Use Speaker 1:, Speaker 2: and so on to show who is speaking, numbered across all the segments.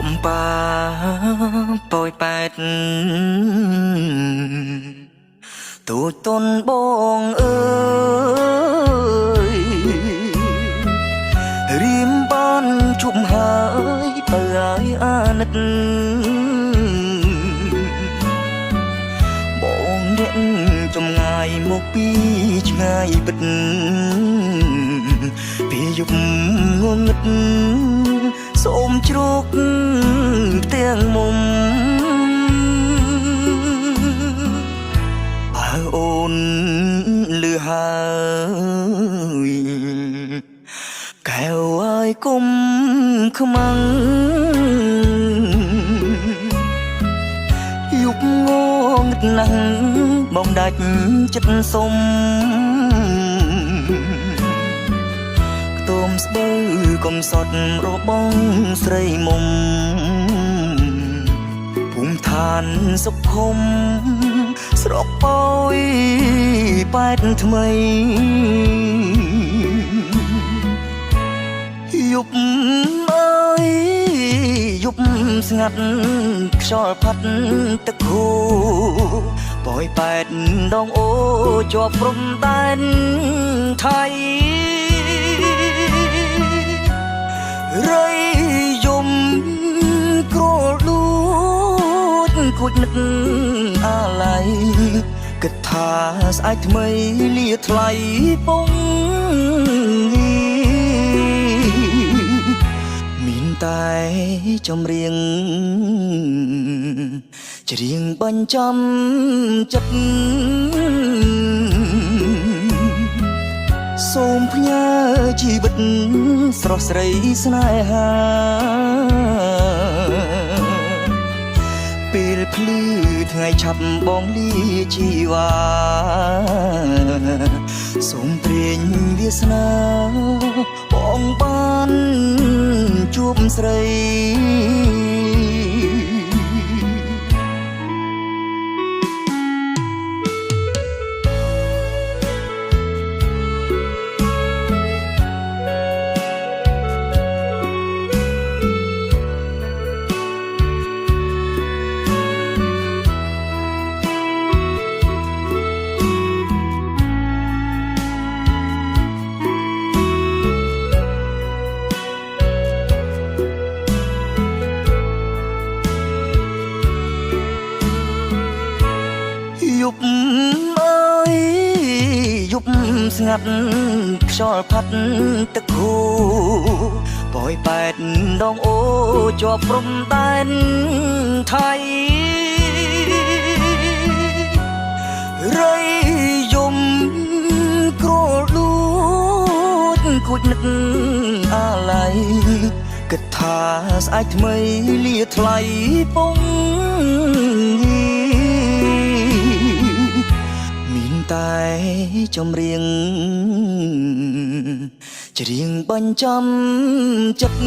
Speaker 1: កំប៉ាប៉ោយប៉ែតទូចទុនបងអើយរៀមបានជុំហើយបើឲ្យអាណិតបងអ្នកចំងាយមកពីឆ្ងាយពិតពេលយប់ងងឹតសូមជ្រកផ្ទាំងមុំបើអូនលឺហើយកែវឲ្យកុំខ្មាំងយប់ងងឹតណាស់បងដាច់ចិត្តសុំខ្ទមស្បូវកំសត់របស់ស្រីមុំភូមិឋានសុខុមស្រុកប៉ោយប៉ែតថ្មីយប់អើយយប់ស្ងាត់ខ្យល់ផាត់ទឹកហូរប៉ោយប៉ែតដងអូជាប់ព្រំដែនថៃរៃយំក្រលួចគួចនឹកអាឡ័យគិតថាស្អែកថ្មីលាថ្លៃពងមានតែចម្រៀងច្រៀងបញ្ចាំចិត្តសូមផ្ញើជីវិតស្រស់ស្រីស្នេហាពេលភ្លឺថ្ងៃឆាប់បងលាជីវ៉ាសូមព្រេងវាសនាបងបានជួបស្រីយប់អើយយប់ស្ងាត់ខ្យល់ផាត់ទឹកហូរប៉ោយប៉ែតដងអូជាប់ព្រំដែនថៃរៃយំក្រលួចគួចនឹកអាឡ័យគិតថាស្អែកថ្មីលាថ្លៃពងតែចម្រៀងច្រៀងបញ្ចាំចិត្ត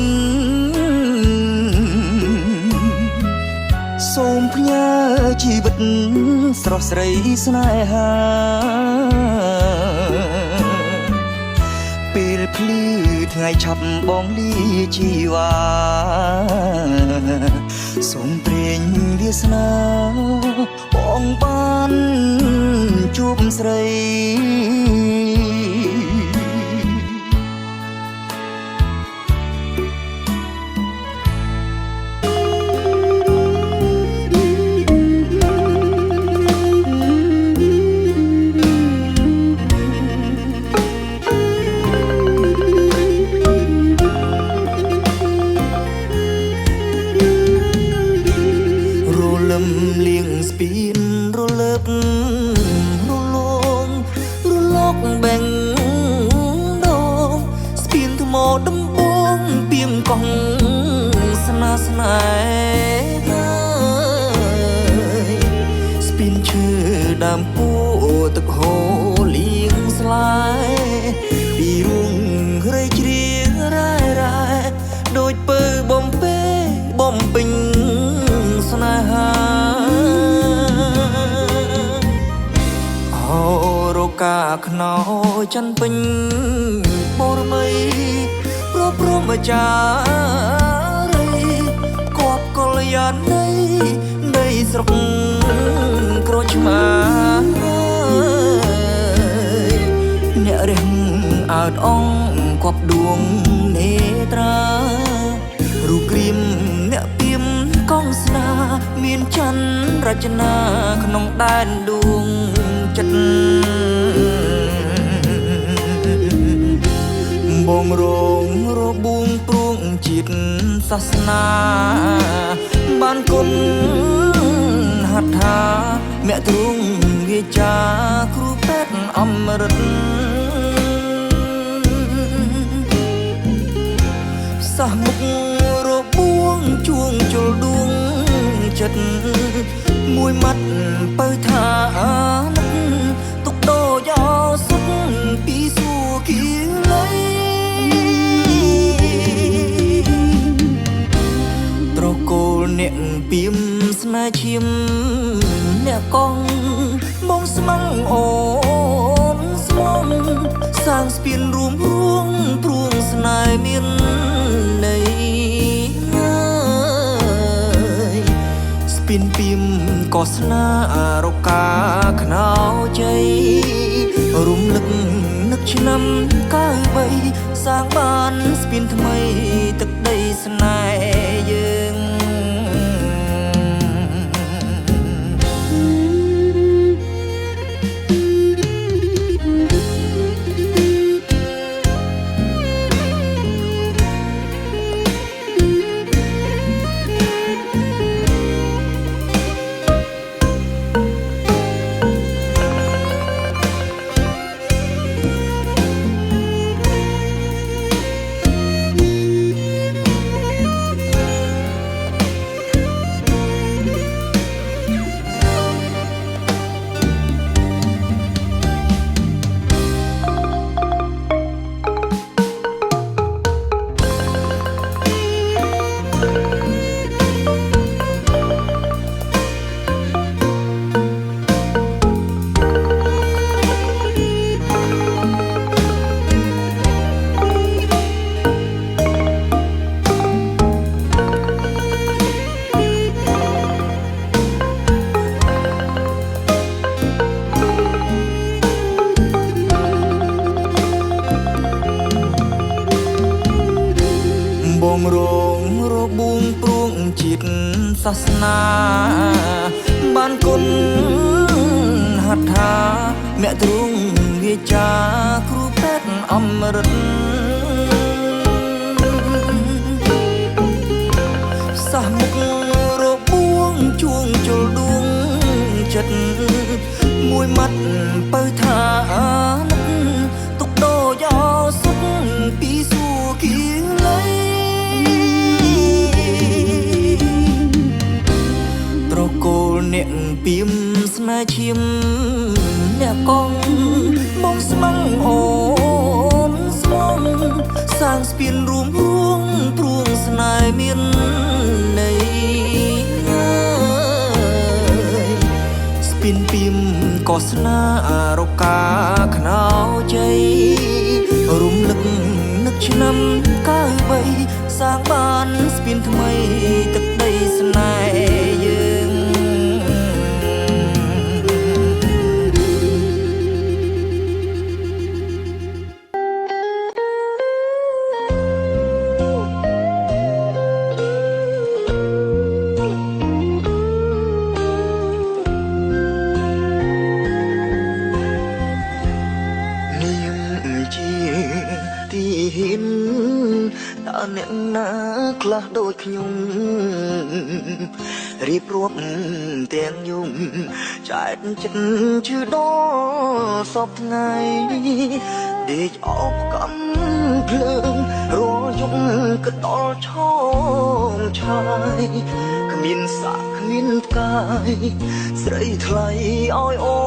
Speaker 1: សូមផ្ញើជីវិតស្រស់ស្រីស្នេហាពេលភ្លឺថ្ងៃឆាប់បងលាជីវ៉ាសូមព្រេងវាសនាបងបានជួបស្រីលៀងស្ពានរលើករលងរលកបែងដងស្ពានថ្មដំបងពីងកងស្នាស្នេហាស្ពានឈើដើមពោទឹកហូរលៀងស្លាយពីរួងរៃជ្រៀងរ៉ែរ៉ែដូចពើបំពេបំពេញស្នេហារកាខ្នោច័ន្ទពេញបរមីប្រព្រំអាចារ្យ យ៉ានៃស្រុកក្រូចឆ្មាអ្នករះអើតអងគប់ដួងនេត្រារូបក្រៀមអ្នកពីមកងស្នាមានច័ន្ទរចនាក្នុងដែនដួងចិត្តបងរងរបួងព្រួងជាតិសាសនាបានគុណហត្ថាអ្នកទ្រង់វាចាគ្រូពេទ្យអមរិតសះមុខរបួងជួងជលដួងចិត្តមួយម៉ាត់បើថានឹកទុកដោយោសុខពីសួគីលៃត្រកូលអ្នកពីមស្នេហ៍ឈាមអ្នកកងបងស្មងអូនស្មងសាងស្ពានរួមរួងព្រួងស្នេហ៍មានន័យស្ពានពីមក៏ស្នារកាខ្នៅជ័យរំលឹកនឹកឆ្នាំ93សាងបានស្ពានថ្មីទឹកដីស្នេហ៍យើងបងរងរបួងព្រួងជាតិសាសនាបានគុណហត្ថាអ្នកទ្រង់វាចាគ្រូពេទ្យអមរិតសះមុខរបួងជួងជលដួងចិត្តមួយម៉ាត់បើថានឹកទុកដោយោសុខពីសួគីលៃត្រកូលអ្នកពីមស្នេហ៍ឈាមអ្នកកងបងស្មងអូនស្មងសាងស្ពានរួមរួងព្រួងស្នេហ៍មានន័យស្ពានពីមក៏ស្នារកាខ្នៅជ័យរំលឹកនឹកឆ្នាំ93សាងបានស្ពានថ្មីទឹកដីស្នេហ៍យើងអ្នកណាខ្លះដូចខ្ញុំរៀបរាប់ទាំងយំចែកចិត្តជឿដល់សពថ្ងៃដេកអបកំភ្លើងរាល់យប់ក៏ដល់ឆោមឆាយគ្មានសាក់គ្មានផ្កាយស្រីថ្លៃឲ្យអូ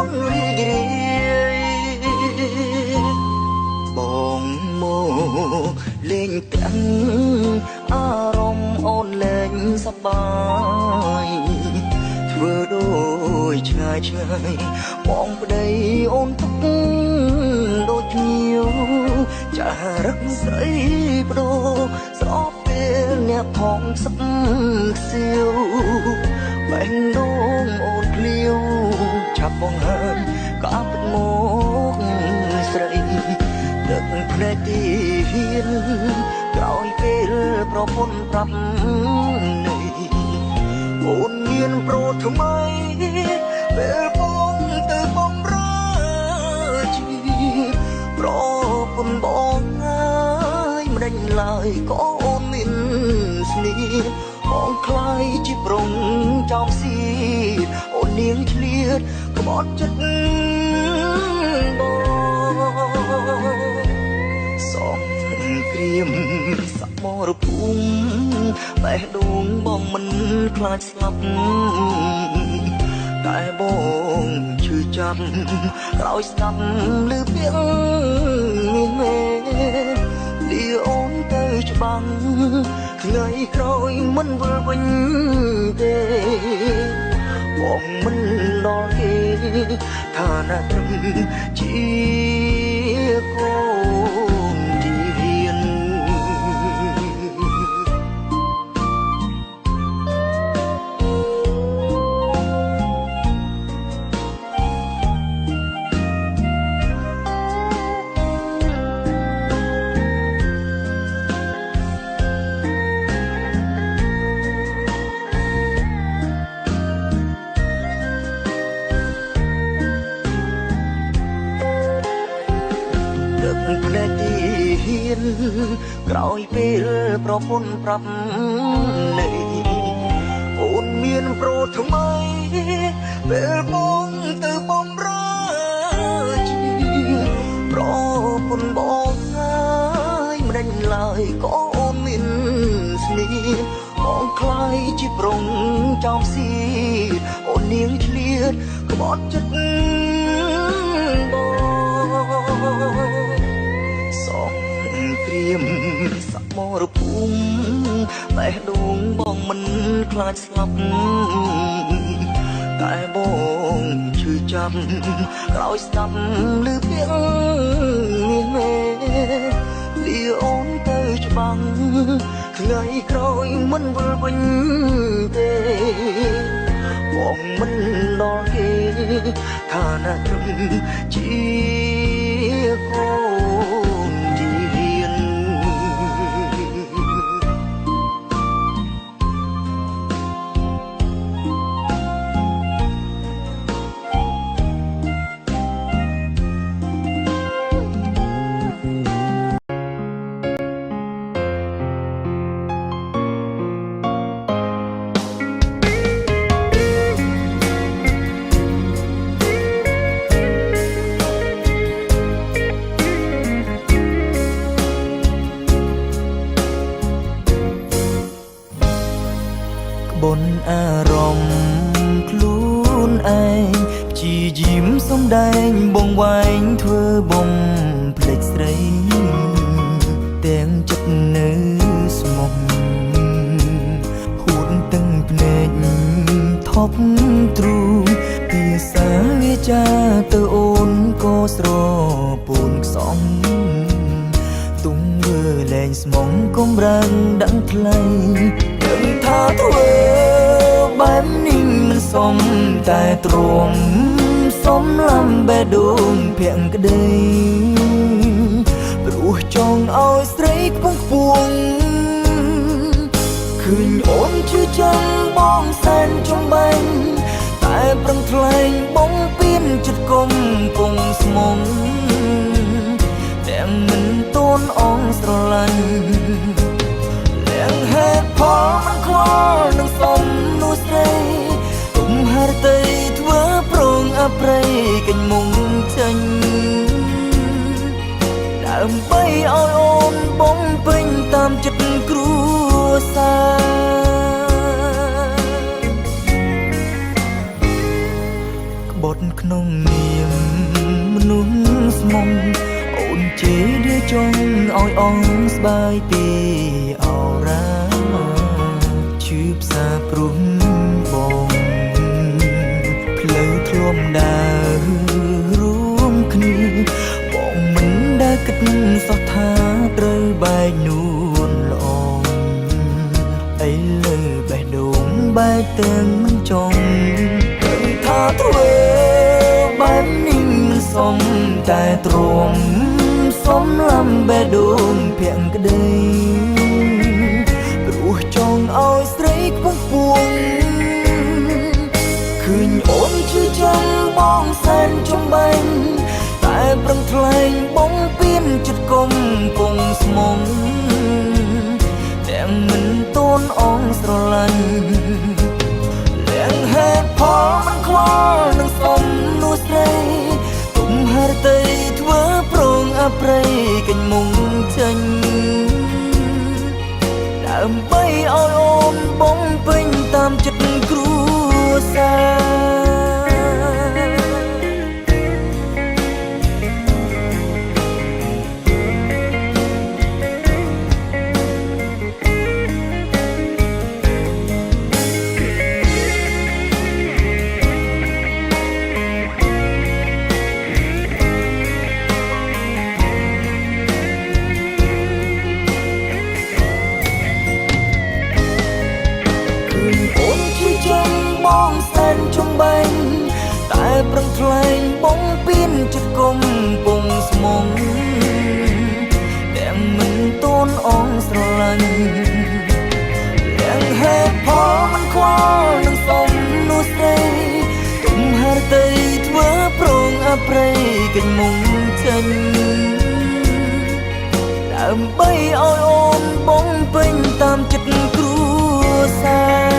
Speaker 1: នរីករាយបងមកលេងទាំងអារម្មណ៍អូនលែងសប្បាយធ្វើដូចឆ្ងាយឆ្ងាយបងប្តីអូនទុកដូចញៀវចារឹកស្រីបដូរស្របពេលអ្នក ផងសឹកសៀវបែងដងអូនភ្លាវឆាប់បងហើយក៏អាប់មកស្រីទឹកភ្នែកទីហ៊ានក្រោយពេលប្រពន្ធប្រាប់នេះអូនមានប្រូថ្មីពេលបងទៅបំរើជីប្រពន្ធបងហើយមិនដេញឡើយក៏អូនមានស្នេហ៍បងខ្លាយជាប្រងចោមសៀតអូននាងឆ្លៀតក្បត់ចិត្តបងសំគ្រាមសមរភូមិបេះដូងបងមិនខ្លាចស្លាប់តែបងឈឺចាប់ក្រោយស្ដាប់ឮពាក្យនេះមេលីអូនទៅច្បាំងថ្ងៃក្រោយមិនវិលវិញទេបងមិនដល់គេឋានៈត្រឹមជាកូនទីហ៊ានភ្នែកទីហ៊ានក្រោយពេលប្រពន្ធប្រាប់នេះអូនមានប្រូថ្មីពេលបងទៅបំរើជីប្រពន្ធបងហើយមិនដេញឡើយក៏អូនមានស្នេហ៍បងខ្លាយជាប្រងចោមសៀតអូននាងឆ្លៀតក្បត់ចិត្តបងសំគ្រាមសមរភូមិបេះដូងបងមិនខ្លាចស្លាប់តែបងឈឺចាប់ក្រោយស្ដាប់ឮពាក្យនេះមេលីអូនទៅច្បាំងថ្ងៃក្រោយមិនវិលវិញទេបងមិនដល់គេឋានៈត្រឹមជាកូនទីហ៊ានបនអារម្មណ៍ខ្លួនឯងជាยิ้មសំដែងបងវែងធ្វើបំភ្លេចស្រីទាំងចិត្តនៅស្មុំហួតទាំងភ្នែកថប់ទ្រូងភាសាវាចាទៅអូនក៏ស្រពូនខ្សងទុំវើលែងស្មងកំរាំងដឹងថ្លៃដឹងថាធ្វើបែបនេះមិនសមតែទ្រាំសំឡំបេះដូងភាំងក្តីព្រោះចង់ឲ្យស្រីខ្ពងខ្ពងឃើញអូនជឿចាំបងសែនចំបាញ់តែប្រឹងថ្លែងបងពៀនចិត្តគុំពងស្មុំតែមិនតូនអងស្រឡាញ់ទាំងហេតុផលមិនខ្វល់នឹងសំនោះស្រីទុំហេតុតែធ្វើប្រងអប្រ័យកញ្មុំចេញដើម្បីឲ្យអូនបំពេញតាមចិត្តគ្រួសារក្បត់ក្នុងនាមមនុស្សស្មុំអូនជេរdiaចង់ឲ្យអងស្បាយពីអរ៉ាឈឺផ្សាព្រំបងផ្លូវធ្លំដើររួមគ្នាបងមិនដែលគិតសោះថាត្រូវបែកនួនល្អ ទាំងមិនចង់ថាធ្វើបែបនេះមិនសមតែទ្រាំសំឡំបេះដូងភាំងក្តីព្រោះចង់ឲ្យស្រីខ្ពស់ពួងឃើញអូនជឿចាំបងសែនចំបែងតែប្រឹងថ្លែងបងពៀនចិត្តគុំពងស្មុំទាំងមិនតូនអងស្រឡាញ់ទាំងហេតុផលមិនខ្វល់នឹងសំនោះស្រីទុំហេតុតែធ្វើប្រងអប្រ័យកិញ្ចមុងចេញដើម្បីឲ្យអូនបំពេញតាមចិត្តគ្រួសារបងសែនចំបែងតែប្រឹងថ្លែងបងពៀនចិត្តគុំពងស្មុំទាំងមិនតូនអងស្រឡាញ់ទាំងហេតុផលមិនខ្វល់នឹងសំនោះស្រីទុំហេតុតែធ្វើប្រងអប្រ័យកិញ្ចមុំចេញដើម្បីឲ្យអូនបំពេញតាមចិត្តគ្រួសារ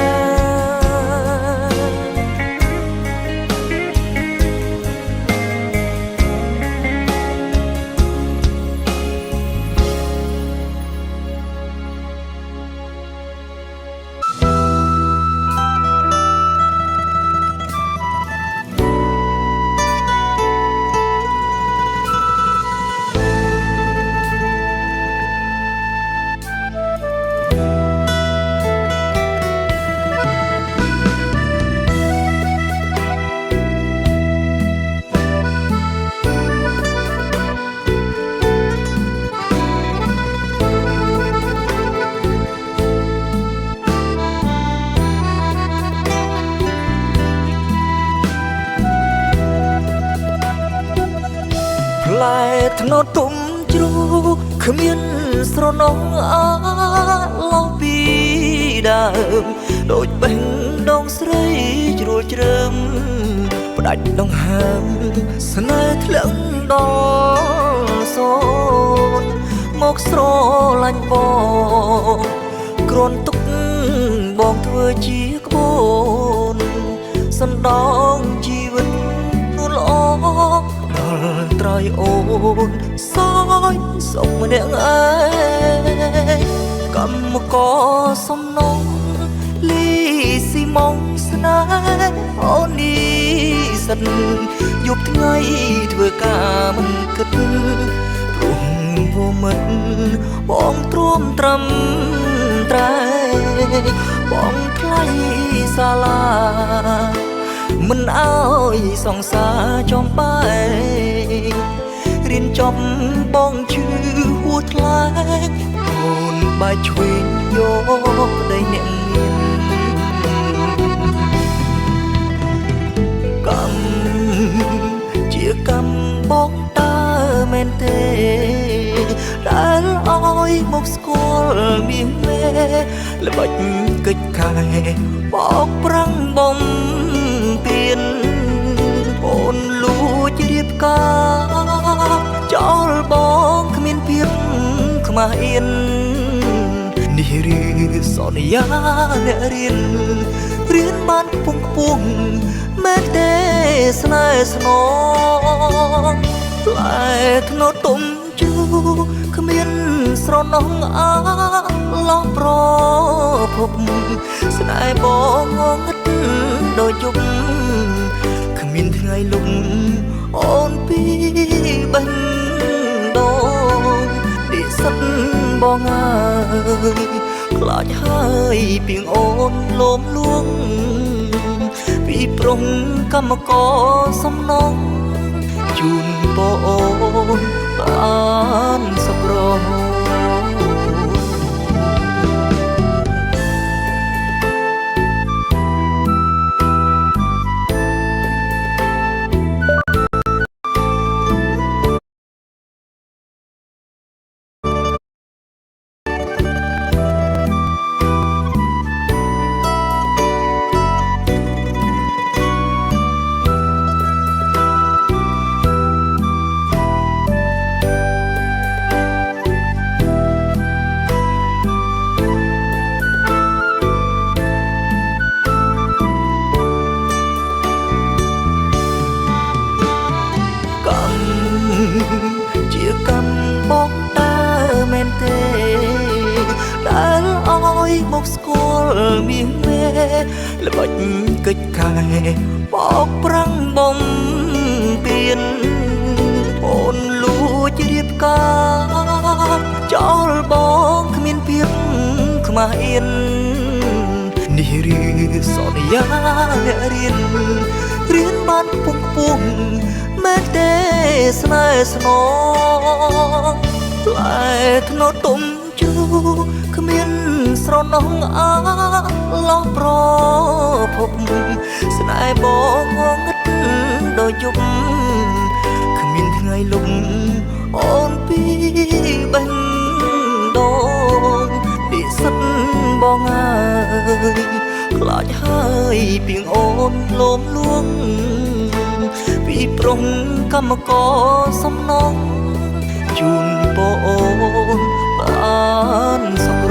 Speaker 1: ផ្លែថ្នោតទុំជ្រូកគ្មានស្រណងអាឡោះពីដើមដូចបេះដូងស្រីជ្រួលជ្រើមផ្ដាច់ដង្ហើមស្នេហ៍ធ្លាក់ដល់សូនមកស្រឡាញ់បងគ្រាន់ទុកបងធ្វើជាក្បូនសណ្ដងជីវិតនួនល្អដល់ត្រៃអូនសោយសុំម្នាក់ឯងកម្មករសំណងលីស៊ីម៉ងស្នេហ៍អូននេះសិនយប់ថ្ងៃធ្វើការមិនគិតព្រោះវមិនបងទ្រាំត្រឹមត្រែបងថ្លៃសាលាមិនអើយសង្សារចំបែករៀនចប់បងឈឺហួថ្លែងអូនបែកឆ្វេងយកប្តីអ្នកមានកម្មជាកម្មបងតើមែនទេដែលឲ្យមកស្គាល់មាសមេល្បិចកិច្ចខែបោកប្រាំងបំពៀនអូនលួចរៀបការចោលបងគ្មានភាពខ្មាស់អៀននេះឬសន្យាអ្នករៀនបានពងពងមែនទេស្នេហ៍ស្នងផ្លែថ្នោតទុំជ្រូកគ្មានស្រណងអាឡោះប្រភពស្នេហ៍បងងឹតដូចយប់គ្មានថ្ងៃលុបអូនពីបេះដូងនិស្សិតបងអើយខ្លាចហើយពីងអូនលោមលួងពីប្រុងកម្មករសំណងជូនបងបានសប្បុរស ល់មានមេល្បិចកិច្ចកាយបោកប្រាំងបំពៀនអូនលួចរៀបការចោលបងគ្មានភាពខ្មាស់អៀននេះឬសន្យាអ្នករៀនបានពុំពុំមែនទេស្នេហ៍ស្នងផ្លែធ្នោទុំជ្រូគ្មានស្រណងអាឡោះប្រភពស្នេហ៍បងងងឹតដល់យប់គ្មានថ្ងៃលុបអូនពីបេះដូងនិស្សិតបងអើយខ្លាចហើយពីងអូនលោមលួងពីប្រុងកម្មករសំណងជូនបងអូនបានសុខ